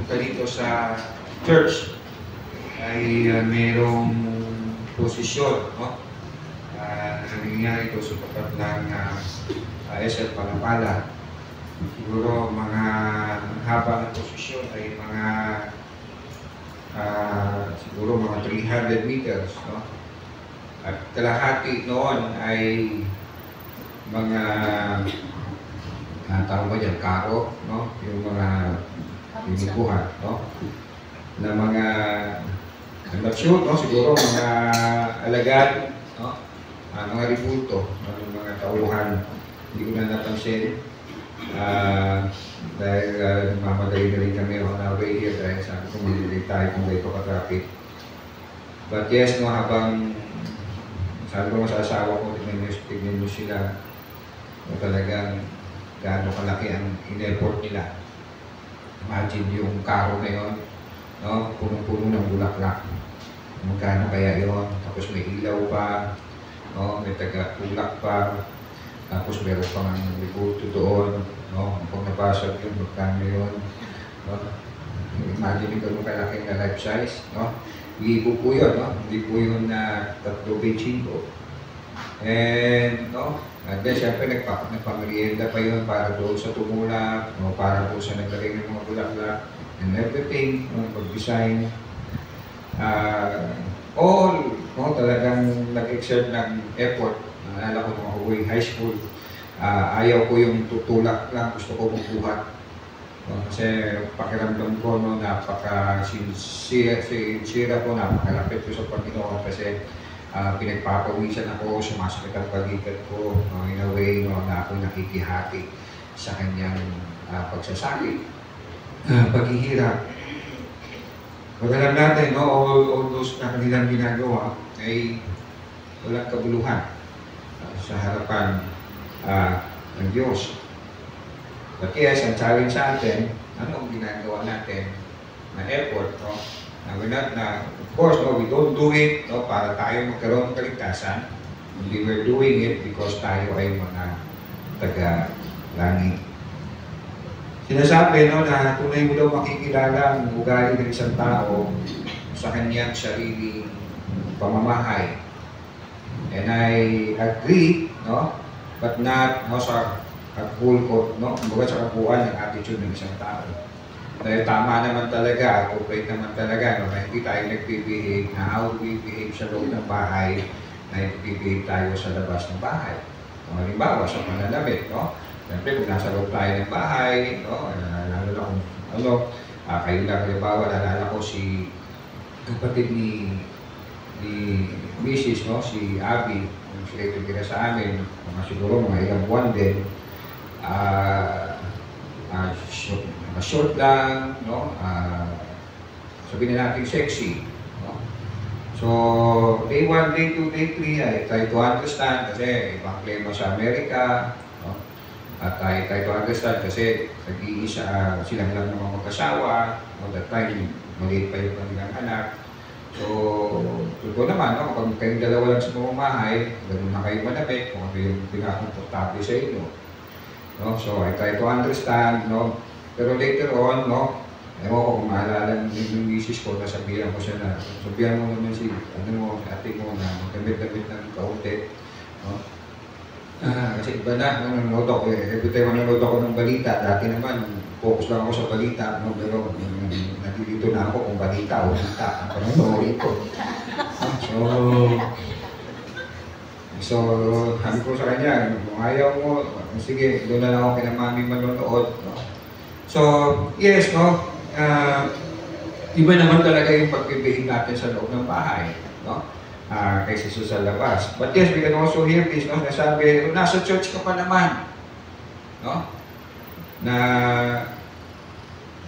pumunta dito sa church ay mayroong posisyon, no? Nangyayari ito sa tapat ng SL Palapala. Siguro mga haba ng posisyon ay mga siguro mga 300 meters, no? At kalahati noon ay mga tawag ba dyan, karo, no? Yung mga binikuhan, no? Na mga I'm not sure, no? Siguro mga alagad, no? Mga ribulto, no? Yung mga tauhan, hindi ko na napansin. Dahil nagmamadali na rin kami on our way here dahil sabi ko magdilay tayo kung dito ka-traffic. But yes, no, habang sabi ko masasawa ko, tignan nyo sila, no, talagang gaano kalaki ang in-effort nila. Imagine yung karo na yun, no? Punong-puno ng bulaklak. Magkano kaya yun? Tapos may ilaw pa, no? May taga-tulak pa. Tapos meron pa nga ng ribulto doon, no? Kung nabasag yun, magkano yun, no? Imagine ko nung kalaki na life size, no? Libo po yun, no? Hindi po yun na 3-25. And, no? And then, siyempre, nagpamerienda pa yun para doon sa tumulak, no? Para doon sa naglagay ng mga bulaklak, and everything, no? Pag-design. All, no? Talagang nag-exert ng effort. Naalala ko nung ako high school, ayaw ko yung tutulak lang, gusto ko magbuhat. No? Kasi pakiramdam ko, no, napaka-sincere ko, napakalapit ko sa Panginoon kasi pinagpapawisan ako, sumasakit ang balikat ko, no, in a way, no, na ako nakikihati sa kanyang pagsasakit, paghihirap. Pag alam natin, no, all those na kanilang ginagawa ay walang kabuluhan sa harapan ng Diyos. But yes, ang challenge sa atin, ano ang ginagawa natin na effort, no? Of course, no, we don't do it, no, para tayo magkaroon ng kaligtasan. We were doing it because tayo ay mga taga-langit. Sinasabi, no, na tunay mo daw makikilala ang ugali ng isang tao sa kanyang sariling pamamahay. And I agree, no, but not, no, sa kagul ko, no, kumbaga sa kabuuan ng attitude ng isang tao. Dahil tama naman talaga, appropriate naman talaga, no, na hindi tayo nag-behave, na how we behave sa loob ng bahay, na nag-behave tayo sa labas ng bahay. No, halimbawa, sa pananamit, no, siyempre kung nasa loob tayo ng bahay, no, lalo na kung, ano, kayo lang, halimbawa, nalala ko si kapatid ni Mrs., no, si Abby, yung sila itutira sa amin, siguro mga ilang buwan din, short lang, no, sabihin na natin sexy, no. So, day 1, day 2, day 3, I try to understand kasi ibang klima sa Amerika, no, at I try to understand kasi nag-iisa silang lang mga mag-asawa, no, that time, maliit pa yung kanilang anak. So, totoo naman, no, kapag kayong dalawa lang sa pamamahay, ganun na kayo manapit, kung ano yung pinakakomportable sa inyo. No? So, I try to understand, no? Pero later on, no, ewan ko kung maalala yung misis ko, nasabihan ko siya na, sabihan mo naman si ate mo na magdamit-damit ng kaunti. No? Kasi iba na, nanonood ako, every time nanonood ako ng balita, dati naman, focus lang ako sa balita, no? Pero nandito na ako kung balita o balita, ang pananonood ko. So, sabi ko sa kanya, kung ayaw mo, sige, doon na lang ako kina mami manonood. No? So, yes, no, iba naman talaga yung pagbibihig natin sa loob ng bahay, no? Kaysa sa labas. But yes, we can also hear this, no? Nasabi, nasa church ka pa naman, no?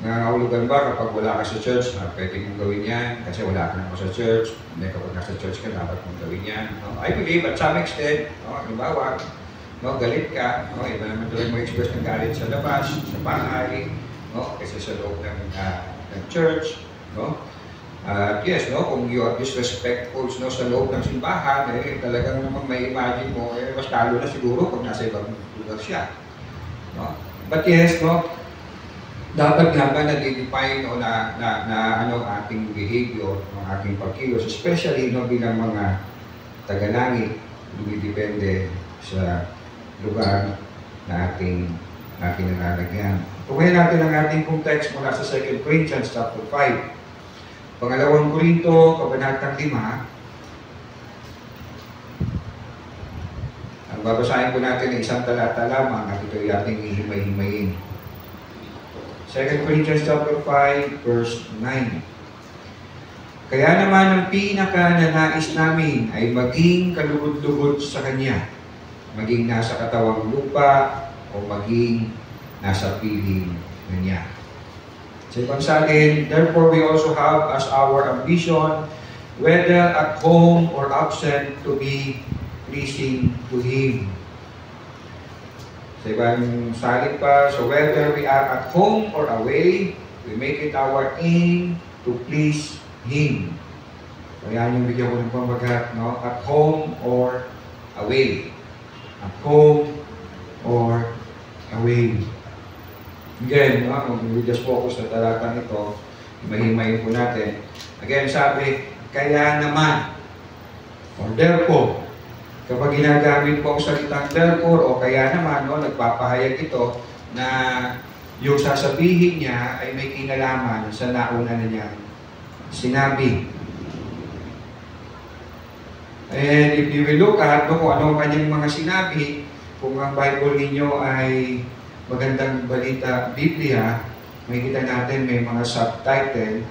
Nangangahulugan ba kapag wala ka sa church, pwede mong gawin yan kasi wala ka naman sa church. Hindi, kapag nasa church ka, dapat mong gawin yan. No? I believe at some extent, no, halimbawa, no, galit ka, no, iba naman tuloy mo express ng galit sa labas, sa bahay, no, kasi sa loob ng church. No? Yes, no, kung you are disrespectful, no, sa loob ng simbahan, talagang naman may imagine mo, mas lalo na siguro kung nasa ibang lugar siya. No? But yes, no, dapat nga ba na-define o na ano ating behavior, ang ating pagkilos, especially no, bilang mga taga-langit, dumidepende sa lugar na ating nalalagyan. Tumayin natin ang ating context mula sa 2 Corinthians chapter 5. Pangalawang Korinto, kabanatang 5. Ang babasahin po natin ay isang talata lamang at ito ay ating ihimay-himayin. 2 Corinthians chapter 5, verse 9. Kaya naman ang pinaka-nanais namin ay maging kalugod-lugod sa Kanya, maging nasa katawang lupa o maging nasa piling na Niya. Sa ibang salin, therefore we also have as our ambition, whether at home or absent, to be pleasing to Him. Sa ibang salin pa, so whether we are at home or away, we make it our aim to please Him. So yan yung bigyan ko ng pambagat, no? At home or away. At home or away. Again, no? We just focus sa talatang ito, mahimayin po natin. Again, sabi, kaya naman, or therefore, kapag ginagamit po ang salitang therefore o kaya naman, no, nagpapahayag ito na yung sasabihin niya ay may kinalaman sa nauna na niyang sinabi. And if you will look at kung ano ang kanyang mga sinabi, kung ang Bible ninyo ay Magandang Balita Biblia, makikita natin may mga subtitle.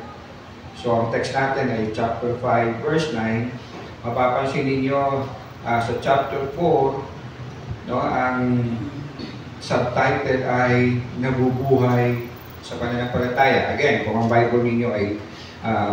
So ang text natin ay chapter 5, verse 9. Mapapansin ninyo sa chapter 4, no, ang subtitle ay Nabubuhay sa Pananampalataya. Again, kung ang Bible ninyo ay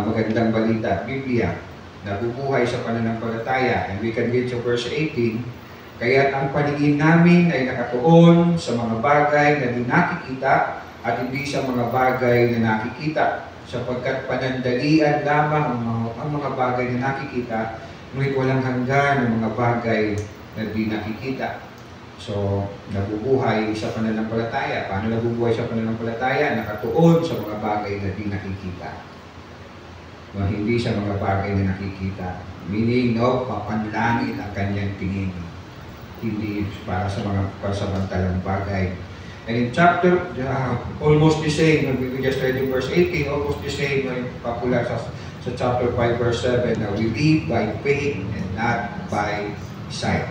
Magandang Balita Biblia, Nabubuhay sa Pananampalataya. And we can read to verse 18. Kaya't ang paningin namin ay nakatuon sa mga bagay na di nakikita at hindi sa mga bagay na nakikita, sapagkat panandalian lamang ang mga bagay na nakikita, ngunit walang hanggan ang mga bagay na di nakikita. So, nabubuhay sa pananampalataya. Paano nabubuhay sa pananampalataya? Nakatuon sa mga bagay na di nakikita. No, hindi sa mga bagay na nakikita. Meaning, no, papanlangit ang kanyang tingin. Hindi para sa mga pasamantalang bagay. And in chapter, almost the same, we just read in verse 18, almost the same, popular sa chapter 5, verse 7, na we live by faith and not by sight.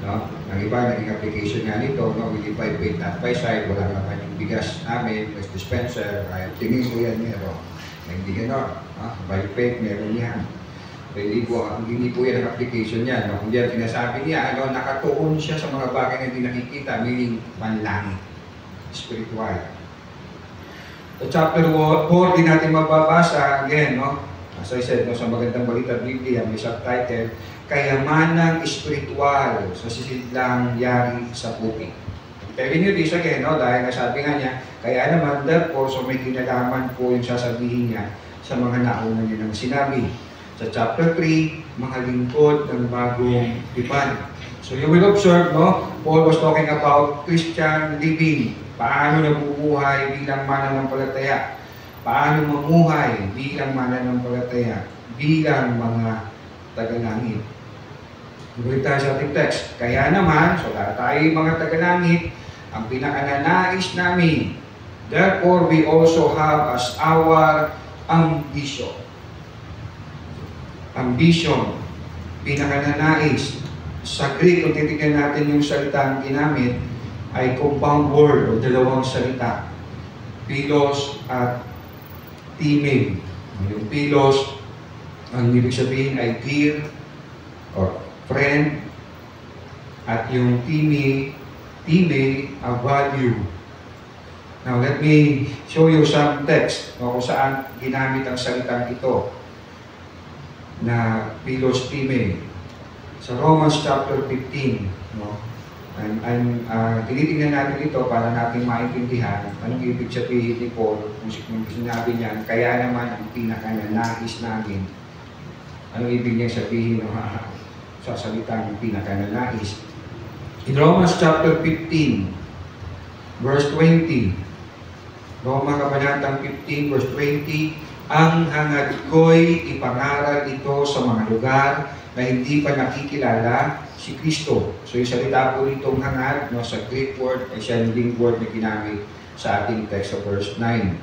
No? Ang iba, naging application nga nito, no? We live by faith, not by sight. Wala naman yung bigas namin, may dispenser, ay tingin ko yan meron. Hindi gano'n. By faith, meron yan. Hindi po yan ang application niya. No? Kung diyan sinasabi niya, ano, nakatuon siya sa mga bagay na hindi nakikita, meaning panlangit, spiritual. Sa chapter 4, din natin mababasa, again, no? As I said, no, sa Magandang Balita Biblia, may subtitle, Kayamanang Espiritual sa Sisidlang Yari sa Puti. Telling you this again, no? Dahil nasabi nga niya, kaya naman, therefore, so may kinalaman po yung sasabihin niya sa mga nauna niya ng sinabi. Sa chapter 3, mga lingkod ng bagong tipan. So you will observe, no? Paul was talking about Christian living. Paano nabubuhay bilang mananampalataya? Paano mamuhay bilang mananampalataya? Bilang mga taga-langit. Balik tayo sa ating text. Kaya naman, so lahat tayo mga taga-langit, ang pinakananais namin, therefore we also have as our ambition. Ambition, pinakananais. Sa Greek, kung titignan natin yung salitang ginamit, ay compound word o dalawang salita. Philos at timing. Yung philos, ang ibig sabihin ay dear or friend. At yung time, a value. Now, let me show you some text kung saan ginamit ang salitang ito na philos time. Sa Romans chapter 15, no? Tinitingnan natin ito para natin maintindihan anong ibig sabihin ni Paul kung sinabi niya, kaya naman ang pinakananais namin. Anong ibig niya sabihin sa salitang pinakananais? In Romans chapter 15, verse 20, Roma Kabanatang 15, verse 20, ang hangad ko'y ipangaral ito sa mga lugar na hindi pa nakikilala si Kristo. So yung salita po nitong hangad, no, sa Greek word, ay siya yung word na ginamit sa ating text sa verse 9.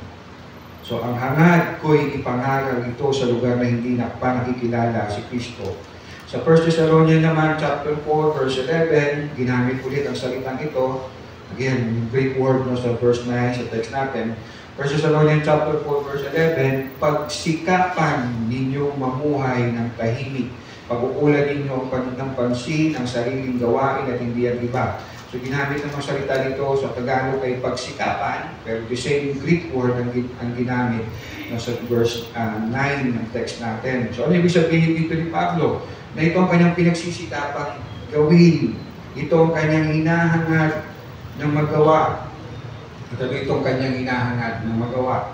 So ang hangad ko'y ipangaral ito sa lugar na hindi pa nakikilala si Kristo. Sa 1 Thessalonians naman, chapter 4, verse 11, ginamit ulit ang salitang ito. Again, yung Greek word no, sa verse 9, sa text natin. 1 Thessalonians chapter 4, verse 11, pagsikapan ninyong mamuhay ng tahimik. Pag-uulan ninyo ang pansin ang sariling gawain at hindi ang iba. So ginamit ng mga salita nito sa Tagalog ay pagsikapan, pero the same Greek word ang ginamit no, sa verse 9 ng text natin. So ano ibig sabihin dito ni Pablo? Na ito ang kanyang pinagsisikapang gawin. Ito ang kanyang hinahangad na magawa. Ito itong kanyang hinahangad na magawa.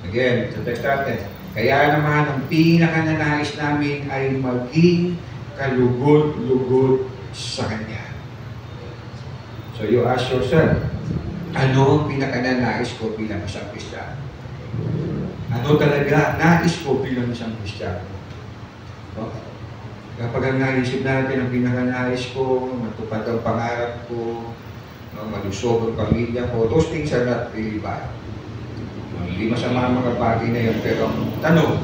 Again, sa text natin, kaya naman ang pinakananais namin ay maging kalugod-lugod sa Kanya. So you ask yourself, ano ang pinakananais ko bilang isang Kristiyano? Ano talaga nais ko bilang isang Kristiyano? No? Kapag ang naisip natin ang pinakanais ko, matupad ang pangarap ko, malusog ang pamilya ko, those things are not really bad. Hindi masama ang mga bagay na yan, pero tanong,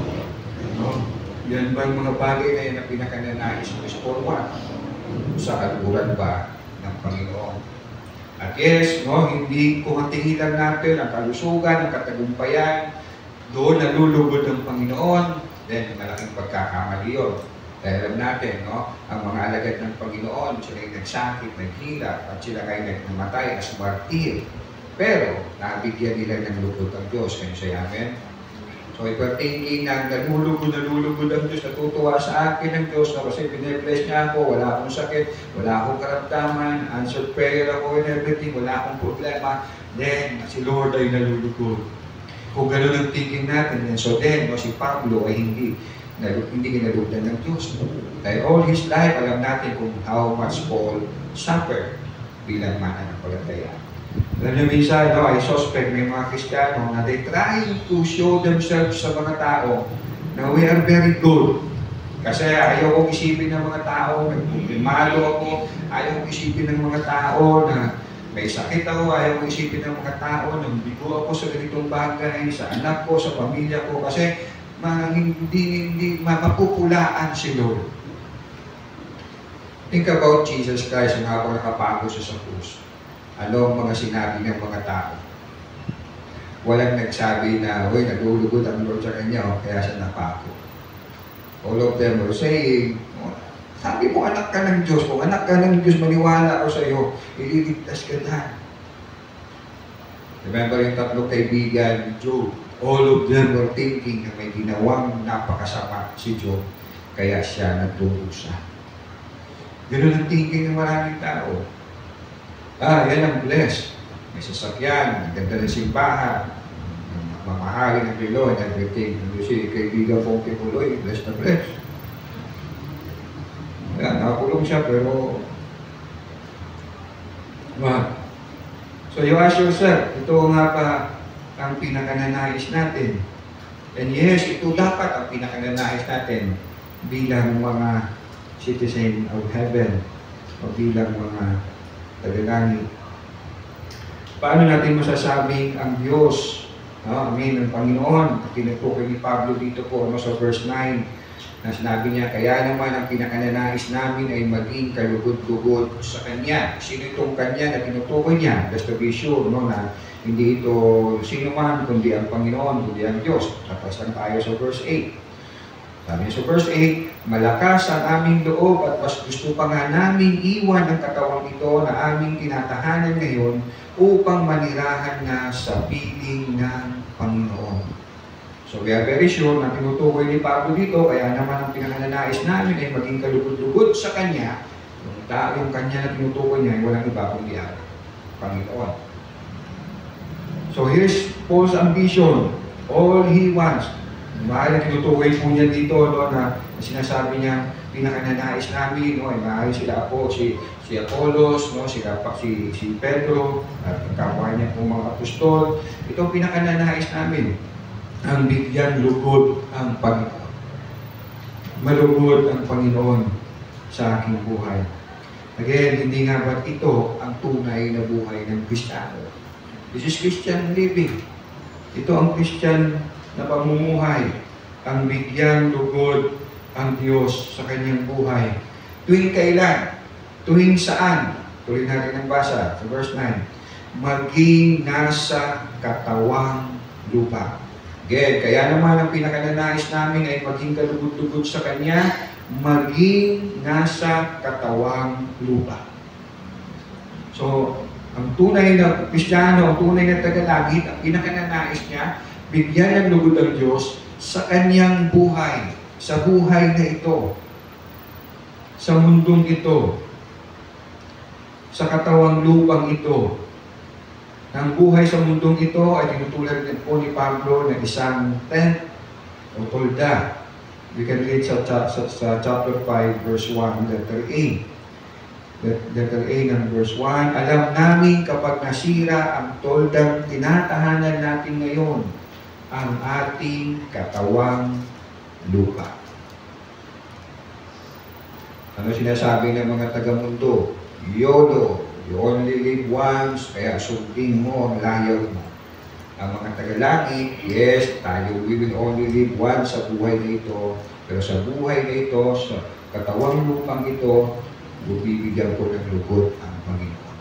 no? Yan ba ang mga bagay na yan na pinakananais mo is for what? Sa kaluran ba ng Panginoon? At yes, no, hindi kung ang tingilan natin ang kalusugan, ang katagumpayan, doon nalulugod ang Panginoon, then malaking pagkakamali yun. Dahil alam natin, no, ang mga alagad ng Panginoon, sila ay nagsakit, naghilak, at sila ay namatay as martir. Pero, nabigyan nila ng lugod ang Diyos. Kaya siya amen. So, if we're thinking na nalulugod ang Diyos, natutuwa sa akin ng Diyos, na kasi pinibless niya ako, wala akong sakit, wala akong karamdaman, answered prayer ako and everything, wala akong problema, then, si Lord ay nalulugod. Kung gano'n ang thinking natin, so then, no, si Pablo ay hindi kinalugdan ng Diyos. Dahil all his life, alam natin kung how much Paul suffered bilang mananampalataya. Alam niyo minsan, no, I suspect may mga Kristiyano na they trying to show themselves sa mga tao na we are very good. Kasi ayaw kong isipin ng mga tao, nagpumalo ako, ayaw kong isipin ng mga tao na may sakit ako, ayaw kong isipin ng mga tao na bigo ako sa ganitong bagay, sa anak ko, sa pamilya ko, kasi hindi mapupulaan si Lord. Think about Jesus Christ ang habang nakapago siya sa krus. Ano ang mga sinabi ng mga tao? Walang nagsabi na, uy, nagulugod ang Lord sa kanya, kaya siya napago. All of them were saying, sabi mo, anak ka ng Diyos. Kung anak ka ng Diyos, maniwala ako sa iyo, ililigtas ka na. Remember yung tatlong kaibigan ni Job? All of them were thinking na may ginawang napakasama si Job, kaya siya nagdurusa. Ganun ang thinking ng maraming tao. Yan ang blessed. May sasakyan, ganda ng simbahan, mamahalin ng Pilo and everything. Kasi kaibigan kong Kipuloy, blessed na blessed. Nakakulong siya, pero so you ask yourself, ito nga ba ang pinakananais natin? And yes, ito dapat ang pinakananais natin bilang mga citizen of heaven o bilang mga tagalangit. Paano natin masasabing ang Diyos, ang Panginoon, ang tinutukoy ni Pablo dito po sa verse 9, na sinabi niya, kaya naman ang pinakananais namin ay maging kalugod-lugod sa Kanya. Sino itong Kanya na tinutukoy niya? Just to be sure, no, na hindi ito sino man, kundi ang Panginoon, kundi ang Diyos. Tapos lang tayo sa verse 8. Sabi niya sa verse 8, malakas ang aming loob at mas gusto pa nga naming iwan ang katawang ito na aming tinatahanan ngayon upang manirahan na sa piling ng Panginoon. So we are very sure na tinutukoy ni Pablo dito, kaya naman ang pinakananais namin ay maging kalugod-lugod sa Kanya. Yung Kanya na tinutukoy niya ay walang iba kundi ang Panginoon. So here's Paul's ambition. All he wants, Mahal na tinutukoy po niya dito, no, na sinasabi niya, pinakananais namin, no, ay mahal sila ako, si Apollos, no, si Pedro, at ang kapwa niya pong mga apostol. Ito ang pinakananais namin, ang bigyan lugod ang Panginoon. Malugod ang Panginoon sa aking buhay. Again, hindi nga ba't ito ang tunay na buhay ng Kristiyano? This is Christian living. Ito ang Christian na pamumuhay, ang bigyan lugod ang Diyos sa kanyang buhay. Tuwing kailan? Tuwing saan? Tuloy natin ang basa sa verse 9. Maging nasa katawang lupa. Again, kaya naman ang pinakananais namin ay maging kalugod-lugod sa Kanya, maging nasa katawang lupa. So, ang tunay na Kristiyano, ang tunay na tagalagit, ang pinakananais niya, bigyan ng lugod ang Diyos sa kanyang buhay, sa buhay na ito, sa mundong ito, sa katawang lupang ito. Ang buhay sa mundong ito ay tinutulad din po ni Pablo na isang tent o tolda. We can read sa chapter 5, verse 1, letter A. Letter A ng verse 1, alam namin kapag nasira ang toldang tinatahanan natin ngayon, ang ating katawang lupa. Ano sinasabi ng mga taga-mundo? YOLO, you only live once, kaya sundin mo ang layaw mo. Ang mga taga-langit, yes, we will only live once sa buhay na ito, pero sa buhay na ito, sa katawang lupang ito, bibigyan ko ng lugod ang Panginoon.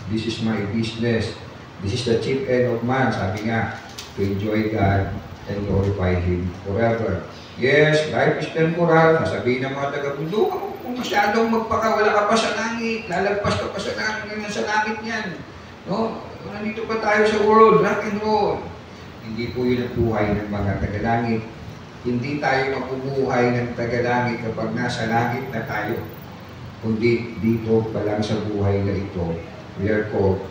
This is my business. This is the chief end of man. Sabi nga, to enjoy God and glorify Him forever. Yes, life is temporal. Sasabihin ng mga taga-mundo, kung masyadong magpakawala ka pa sa langit, lalagpas ka pa sa langit yan. No? Nandito pa tayo sa world, rock and roll. Hindi po yun ang buhay ng mga taga-langit. Hindi tayo mapubuhay ng taga-langit kapag nasa langit na tayo. Kundi dito pa lang sa buhay na ito, we are called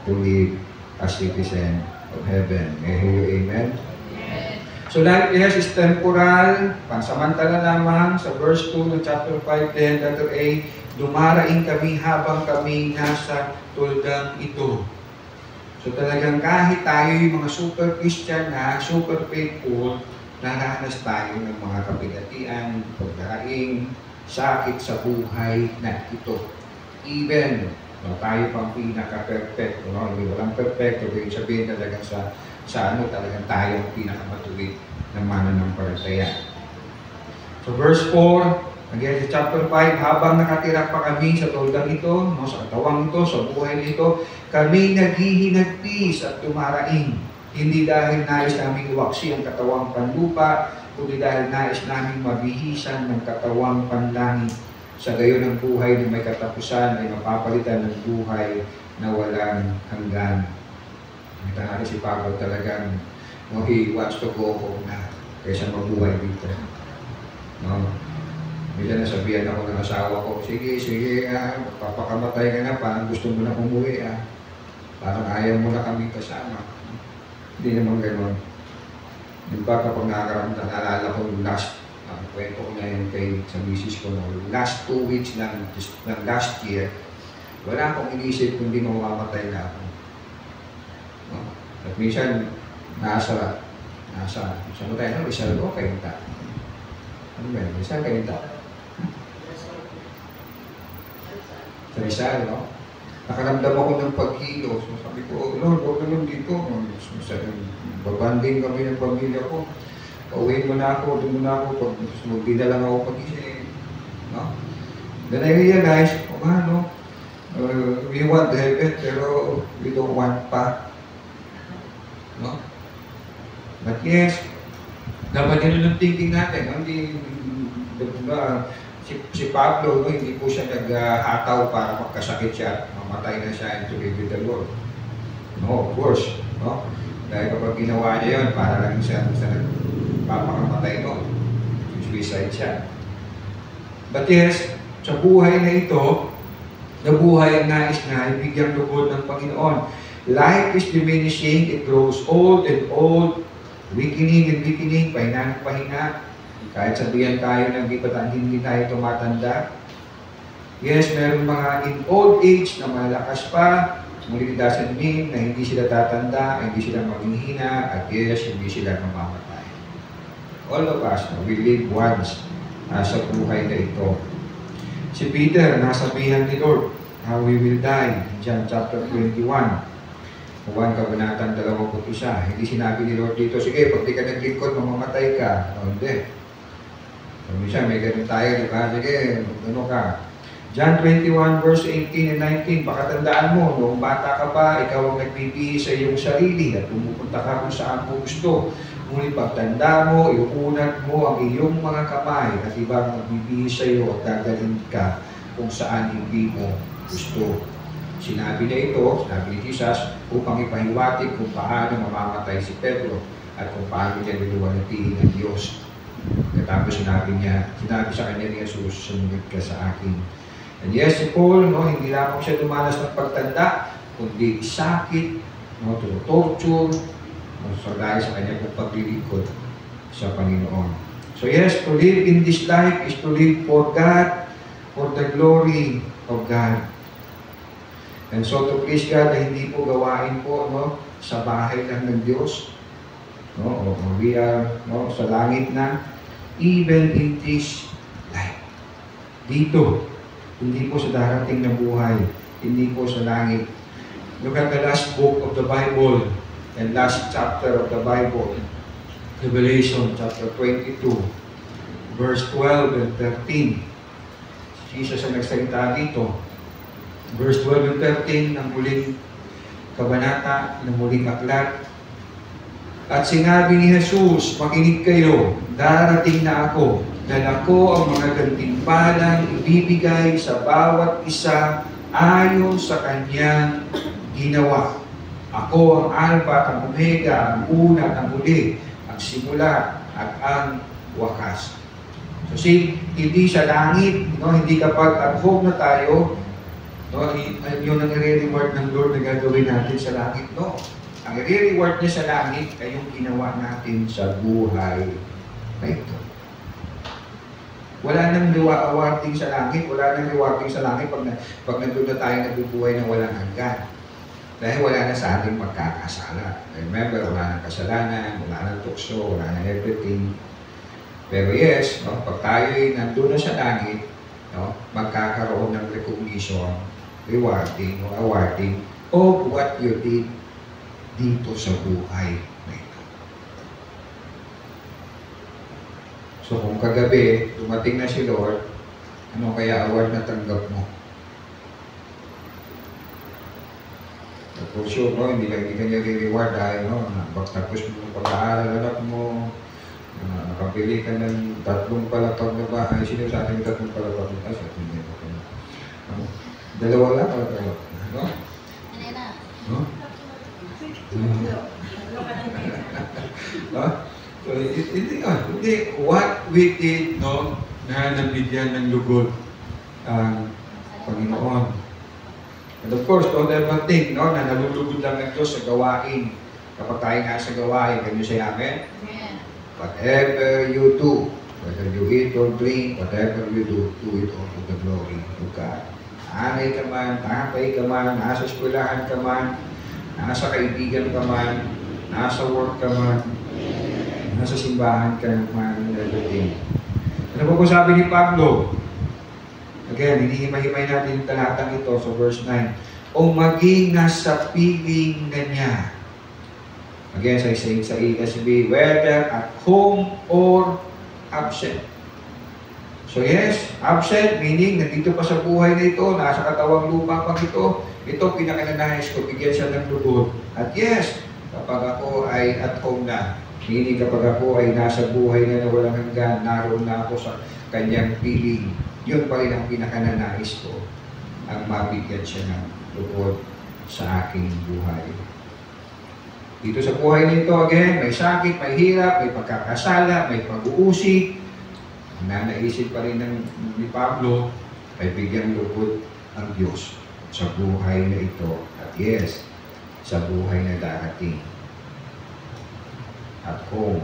to live as citizen of heaven. May I hear you, amen? Amen. So life is temporal, pansamantala lamang. Sa verse 2 ng chapter 5, then letter A, dumaraing kami habang kami nasa tuldang ito. So talagang kahit tayo yung mga super Christian na, super faithful, naranas tayo ng mga kapigatian, pagdaraing, sakit sa buhay na ito. Even, tayo pang pinaka-perfect, hindi walang perfecto, kaya sabihin talagang sa talagang tayo ang pinakamatuwid ng mananampalataya. So verse 4, again sa chapter 5, habang nakatira pa kami sa toldang ito, sa katawang ito, sa buhay nito, kami naghihinagpis at tumaraing. Hindi dahil nais namin iwaksi ang katawang panlupa, kundi dahil nais namin mabihisan ng katawang panlangit. Sa gayon ng buhay na may katapusan ay mapapalitan ng buhay na walang hanggan. Kita natin si Pablo talagang he wants to go home na kaysa mabuhay dito. No? Minsan nasabihan ako ng asawa ko, sige, papakamatay ka na, parang gusto mo na umuwi. Parang ayaw mo na kami kasama. Hindi naman gano'n. Di ba kapag nakakaramdam, naalala ko yung last, kwento ko na yun sa misis ko, last 2 weeks ng last year, wala akong inisip kundi mamamatay na ako. No? At minsan, nasa mo tayo, Rizal o Kainta? Ano ba yun? Rizal, Kainta? Sa Rizal, no? Nakaramdam ako ng pagkilo. So sabi ko, Lord, huwag naman dito. Babanding kami ng pamilya ko. Pauwiin mo na ako, doon mo na ako. Hindi na lang ako pag-isip. No? Then I realized, we want heaven, pero we don't want pa. No? But yes, dapat yun ang thinking natin. Hindi, si Pablo, hindi po siya naghataw para magkasakit siya, mamatay na siya and to live with the Lord. No, of course. No? Dahil kapag ginawa niya yun, para lang siya sa nagpapakamatay no? Suicide siya. But yes, sa buhay na ito, na buhay ang nais na ibigyan lugod ng Panginoon. Life is diminishing, it grows old and old, Weakening, pahinga ng pahinga. Kahit sabihan tayo na hindi tayo tumatanda. Yes, meron mga in old age na malakas pa, ngunit it doesn't mean na hindi sila tatanda, hindi sila maghihina, at yes, hindi sila mamamatay. All of us, we live once sa buhay na ito. Si Peter, nasabihan ni Lord, how we will die, in John chapter 21. Juan Kabanatang 21. Hindi sinabi ni Lord dito, sige, pag di ka naglingkod, mamamatay ka. No, hindi. Minsan, may ganun tayo, di ba? Sige, ano ka? John 21 verse 18 and 19, baka tandaan mo, noong bata ka pa, ikaw ang nagbibihis sa iyong sarili at pumupunta ka kung saan mo gusto. Ngunit pagtanda mo, iuunat mo ang iyong mga kamay at ibang magbibihis sa iyo at dadalhin ka kung saan hindi mo gusto. Sinabi niya ito, sinabi ni Jesus, upang ipahiwatig kung paano mamamatay si Pedro at kung paano niya luluwalhatiin ang Diyos. Tapos sinabi sa kanya ni Jesus, sumunod ka sa akin. And yes, si Paul, hindi lamang siya dumanas ng pagtanda, kundi sakit, torture, dahil sa kanya kung paglilingkod sa Panginoon. So yes, to live in this life is to live for God, for the glory of God. And so to please God, na hindi po gawain po sa bahay lang ng Diyos. We are sa langit na, even in this life. Dito, hindi po sa darating na buhay, hindi po sa langit. Look at the last book of the Bible and last chapter of the Bible, Revelation chapter 22, verse 12 and 13. Jesus ang nagsalita dito. Verse 12 and 13 ng muling kabanata, ng muling aklat. At sinabi ni Jesus, makinig kayo, darating na ako, dala ko ang mga gantimpalang ibibigay sa bawat isa ayon sa kanyang ginawa. Ako ang Alpha at ang Omega, ang una at ang huli, ang simula at ang wakas. So hindi sa langit, hindi kapag at home na tayo, yun ang i-reward ng Lord na gagawin natin sa langit. No. Ang i-reward niya sa langit ay yung ginawa natin sa buhay na ito. Wala nang awarding sa langit, pag nandun na tayo nabubuhay ng walang hanggan. Dahil wala na sa ating pagkakasala. Remember, wala nang kasalanan, wala nang tukso, wala nang everything. Pero yes, pag tayo'y nandun na sa langit, magkakaroon ng recognition, rewarding o awarding of what you did dito sa buhay na ito. So kung kagabi, dumating na si Lord, ano kaya award na tanggap mo? For sure, hindi ka niya re-reward dahil tapos mo ng pag-aaral anak mo, nakapili ka ng 3 palapag na bahay. Sino sa atin 3 palapag na bahay? Dalawa lang o 3? No? No? So, hindi, what we did, na nabigyan ng lugod ang Panginoon. And of course, don't ever think, na nalulugod lang ng Diyos sa gawain. Kapag tayo nga sa gawain, can you say amen? Amen. Whatever you do, whether you eat or drink, whatever you do it all to the glory of God. Anay ka man, tatay ka man, nasa eskwelahan ka man, nasa kaibigan ka man, nasa work ka man, nasa simbahan ka man, everything. Ano po sabi ni Pablo? Again, hinihimay-himay natin yung talatang ito sa verse 9. O maging nasa piling na niya. Again, sa ESV, whether at home or absent. So yes, absent, meaning nandito pa sa buhay na ito, nasa katawang lupa pa ito pinakananayos ko, bigyan siya ng lugod. At yes, kapag ako ay at home na, meaning kapag ako ay nasa buhay na walang hanggan, naroon na ako sa kanyang piling, yun pa rin ang pinakananais ko, ang mabigyan siya ng lugod sa aking buhay. Dito sa buhay nito, again, may sakit, may hirap, may pagkakasala, may pag-uusig. Ang nanaisip pa rin ni Pablo ay bigyan lugod ang Diyos sa buhay na ito. At yes, sa buhay na darating. at home.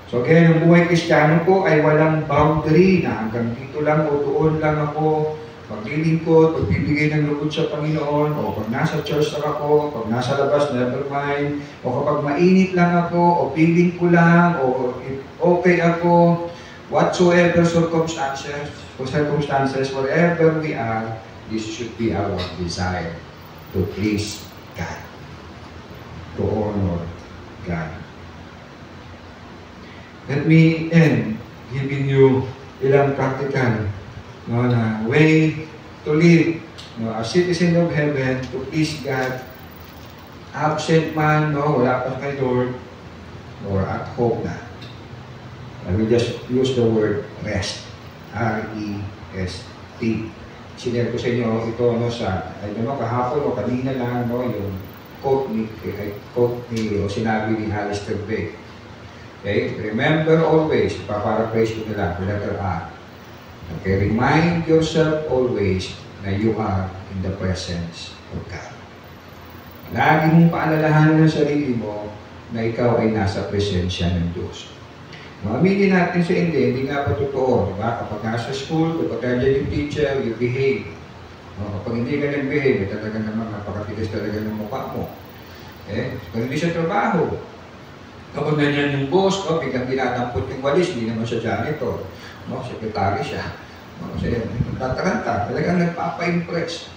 So again, ang buhay Kristiyano po ay walang boundary na hanggang dito lang o doon lang ako maglilingkod, pagbibigay ng lugod sa Panginoon, o pag nasa church lang ako, pag nasa labas, never mind, o kapag mainit lang ako, o feeling ko lang, o okay ako, whatsoever circumstances, wherever we are, this should be our desire to please God, to honor God. Let me end giving you ilang practical na way to live a citizen of heaven, to please God. Absent man, wala pa kay Lord, or at home na. I will just use the word rest. R-E-S-T. Sinare ko sa inyo ito I don't know, kahapon o kanina lang, yung quote ni o sinabi ni Alistair Begg. Okay? Remember always, paparaphrase ko na lang, letter R. Okay, remind yourself always na you are in the presence of God. Lagi mong paalalahanan ng sarili mo na ikaw ay nasa presensya ng Diyos. Aminin natin sa hindi nga pa totoo. Diba? Kapag nasa school, kapag nandiyan yung teacher, you behave. Kapag hindi ka nag-behave, talaga naman napakatigas talaga ng mukha mo. Kapag hindi sa trabaho, kapag nandiyan yung boss, biglang dinadampot yung walis, hindi naman siya janitor. Sekretary siya. Kasi tataranta, talagang nagpapa-impress.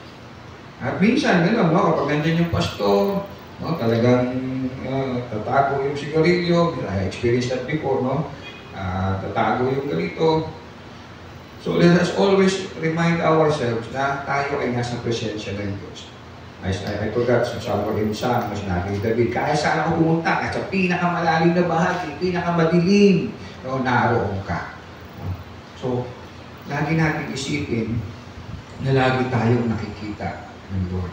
At minsan, kapag nandiyan yung pastor, talagang tatago yung sigarilyo, I experienced that before, tatago yung ganito. So let us always remind ourselves na tayo ay nasa presensya ng Diyos. I forgot somewhere in Psalm, sinabi ni David, kaya saan ako pumunta, at sa pinakamalalim na bahagi, pinakamadilim, naroon ka. So, lagi natin isipin na lagi tayong nakikita ng Lord.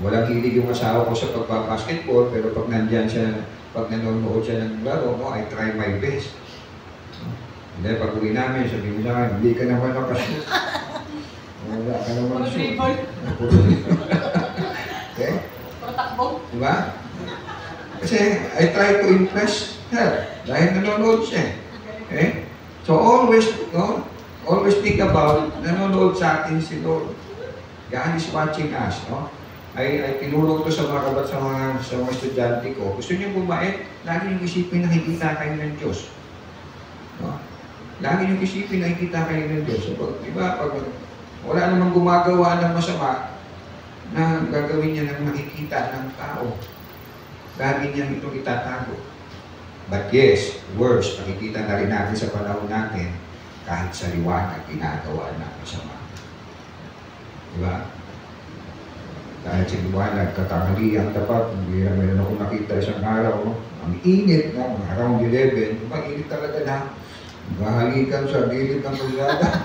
Walang hilig yung asawa ko sa pagbabasketball, pero pag nandyan siya, pag nanonood siya ng laro, I try my best. Hindi, pag uwi namin, sabihin mo sa akin, hindi ka naman nakashoot. Wala ka naman shoot. Okay? Patakbo? Diba? Kasi I try to impress her dahil nanonood siya. Okay? So always think about nanonood sa atin si Lord. God is watching us. Ay tinulog ko sa mga kabat sa mga estudyante ko. Gusto niyo bumait, lagi yung isipin na nakikita kayo ng Diyos. Lagi yung isipin na nakikita kayo ng Diyos. So, diba, pag wala namang gumagawa ng masama na gagawin niya ng nakikita ng tao, lagi niyang itong itatago. But yes, worse, nakikita na rin natin sa panahon natin, kahit sa liwanag, ginagawa na masama. Diba? Kahit sa liwanag, katangali ang tapat, hindi na meron akong nakita isang araw, ang init na, around 11, diba, init talaga na, mahalikan sa gilid ng kulyada.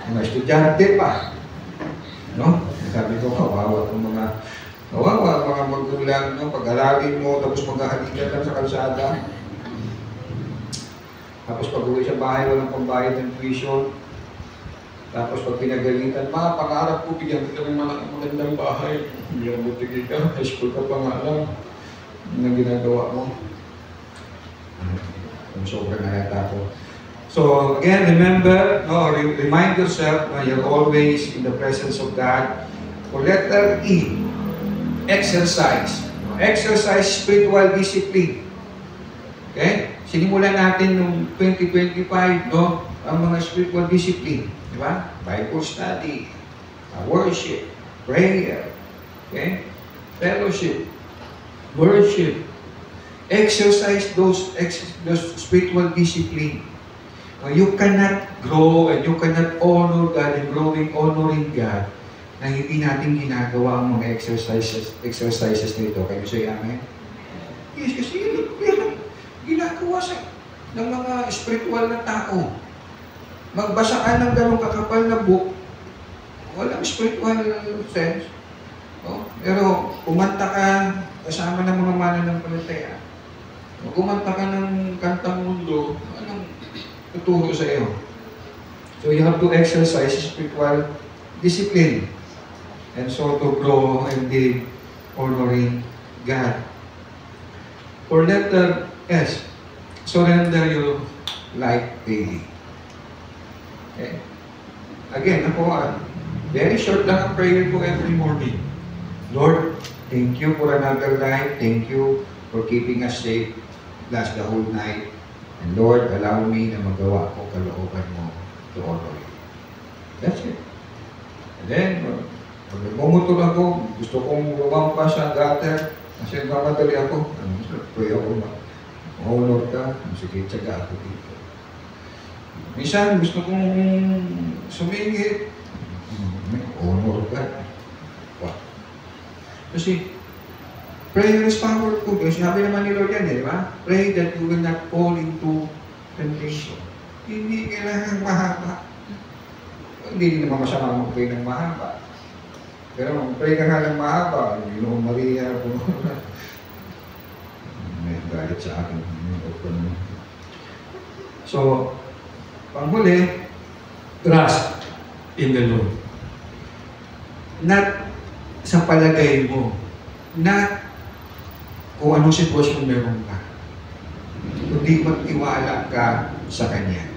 Mga estudyante pa. Sabi ko, kawawa mga magulang, pag-aralin mo, tapos mag-ahalikan lang sa kalsada. Tapos pag-uwi sa bahay, walang pambayad ng tuition. Tapos pag pinagalitan, pangarap ko, bigyan ko ng magandang bahay. Hindi na butigay ka, high school ka pa nga lang. Ano ginagawa mo? Sobrang nalata ko. So again, remember, remind yourself na you're always in the presence of God. For letter E, exercise. Exercise spiritual discipline. Okay? Sinimulan natin noong 2025, ang mga spiritual discipline. Di ba? Bible study, worship, prayer, okay? Fellowship, worship. Exercise those spiritual discipline. You cannot grow and you cannot honor God and honoring God na hindi natin ginagawa ang mga exercises nito. Kayo say amen? Yes, kasi yan ginagawa ng mga spiritual na tao. Magbasa ka ng ganong kakapal na book, walang spiritual sense. Pero kumanta ka kasama ng mga mananampalataya. Kumanta ka ng kantang mundo, anong tuturo sa iyo? So you have to exercise spiritual discipline. And so to grow and be honoring God. For letter S, surrender your life daily. Okay? Again, ako, very short lang ang prayer ko every morning. Lord, thank you for another life. Thank you for keeping us safe last the whole night. And Lord, allow me na magawa ko kalooban mo to honor you. That's it. And then, pag nagmumotor ako, gusto kong lumampas sa gutter, kasi mamadali ako. Pray ako na, honor ka, sige, tiyaga ako dito. Minsan, gusto kong sumingit, honor ka. Wow. Kasi, prayer is powerful. Kasi sabi naman ni Lord yan, di ba? Pray that you will not fall into temptation. Hindi kailangan mahaba. Hindi din naman masama mag-pray ng mahaba. Pero mag-pray ka nga ng mahaba, Ginoong Maria po. May galit sa akin. So, panghuli, trust in the Lord. not sa palagay mo, not kung anong sitwasyon meron ka, kundi magtiwala ka sa Kanya.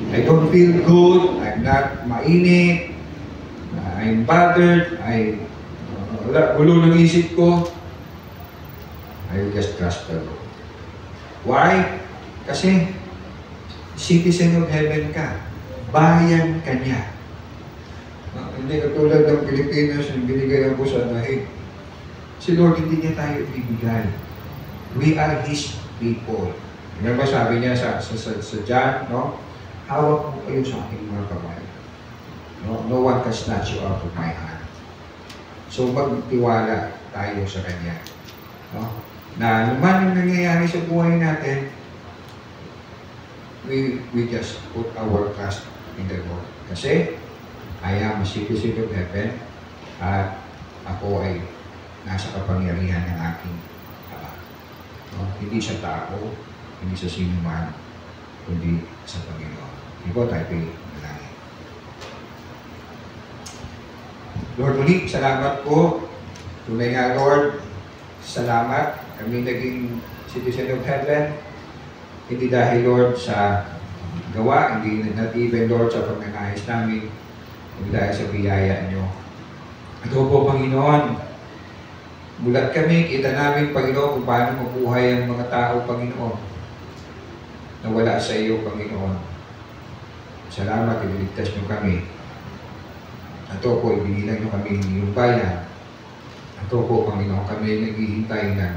I don't feel good, I'm not mainit, I'm bothered, gulo ng isip ko, I will just trust the Lord. Why? Kasi citizen of heaven ka, bayan ka niya. Hindi katulad ng Pilipinas yung binigay ang busa dahil si Lord hindi niya tayo ibigay. We are His people. Ano ba sabi niya sa John, no? Hawak mo kayo sa aking mga kamay. No one can snatch you out of my hand. So magtiwala tayo sa Kanya. No? Na naman yung nangyayari sa buhay natin, we just put our trust in the Lord. Kasi I am a citizen of heaven at ako ay nasa kapangyarihan ng aking Ama. No? Hindi sa tao, hindi sa sino man, kundi sa Panginoon. Hindi po tayo pinalangin. Lord, muli, salamat po. Tunay nga, Lord, salamat. Kami naging citizen of heaven. Hindi dahil, Lord, sa gawa, hindi not even, Lord, sa pagnanais namin, hindi dahil sa biyaya niyo. Ito po, Panginoon, mulat kami, kita namin, Panginoon, kung paano mabuhay ang mga tao, Panginoon, na wala sa iyo, Panginoon. Salamat, iniligtas niyo kami. Ito po, ibinilang niyo kami yung bayan. Ito po, Panginoon, kami naghihintay ng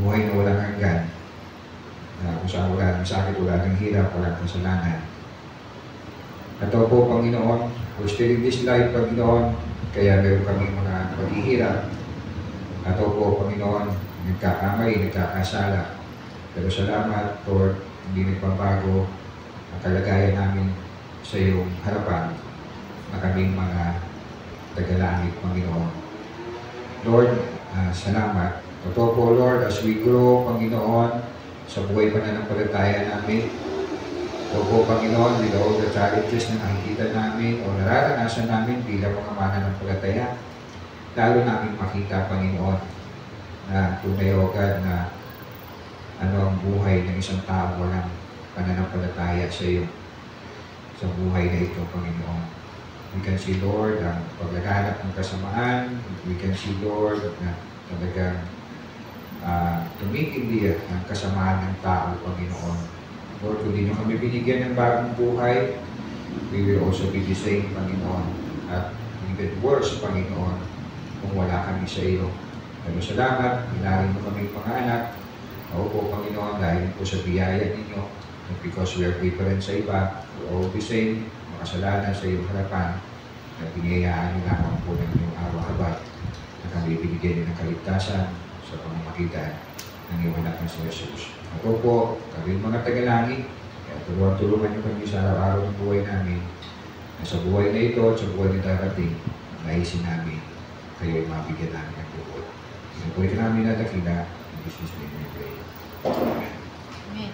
buhay na walang hanggan. Na kung saan wala ng sakit, wala ng hirap, wala ng kasalanan. Ito po, Panginoon, we're still in this life, Panginoon, kaya meron kami mga paghihirap. Ito po, Panginoon, nagkakamay, nagkakasala. Pero salamat, Lord, hindi nagpabago ang kalagayan namin sa iyong harapan na kaming mga tagalangit, Panginoon. Lord, salamat. Totoo po, Lord, as we grow, Panginoon, sa buhay pananampalataya namin, totoo po, Panginoon, with all the challenges na nakikita namin o nararanasan namin bilang mga mananampalataya, lalo namin makita, Panginoon, na tunay o God na ano ang buhay ng isang tao walang pananampalataya sa iyo sa buhay na ito, Panginoon. We can see, Lord, ang paglaganap ng kasamaan. We can see, Lord, na talagang tumitindi ang kasamaan ng tao, Panginoon. Lord, kung di nyo kami binigyan ng bagong buhay, we will also be the same, Panginoon. At even worse, Panginoon, kung wala kami sa iyo. Pero salamat, inarin mo kami mga anak. Ako po, Panginoon, dahil po sa biyaya ninyo, because we are different sa iba, we're all the same, makasalanan sa iyong harapan, na biniyayaan nyo lamang po ng iyong araw-habad, na kami binigyan ng kaligtasan sa pamamagitan ng iyong anak na si Jesus. Ako po, kami mga tagalangit, kaya tulungan nyo kami sa araw-araw ng buhay namin, na sa buhay na ito at sa buhay na darating, naisin namin, kayo ay mabigyan namin ng buhay. Pinapulit namin na dakila, in Jesus' name we pray. Amen. Amen.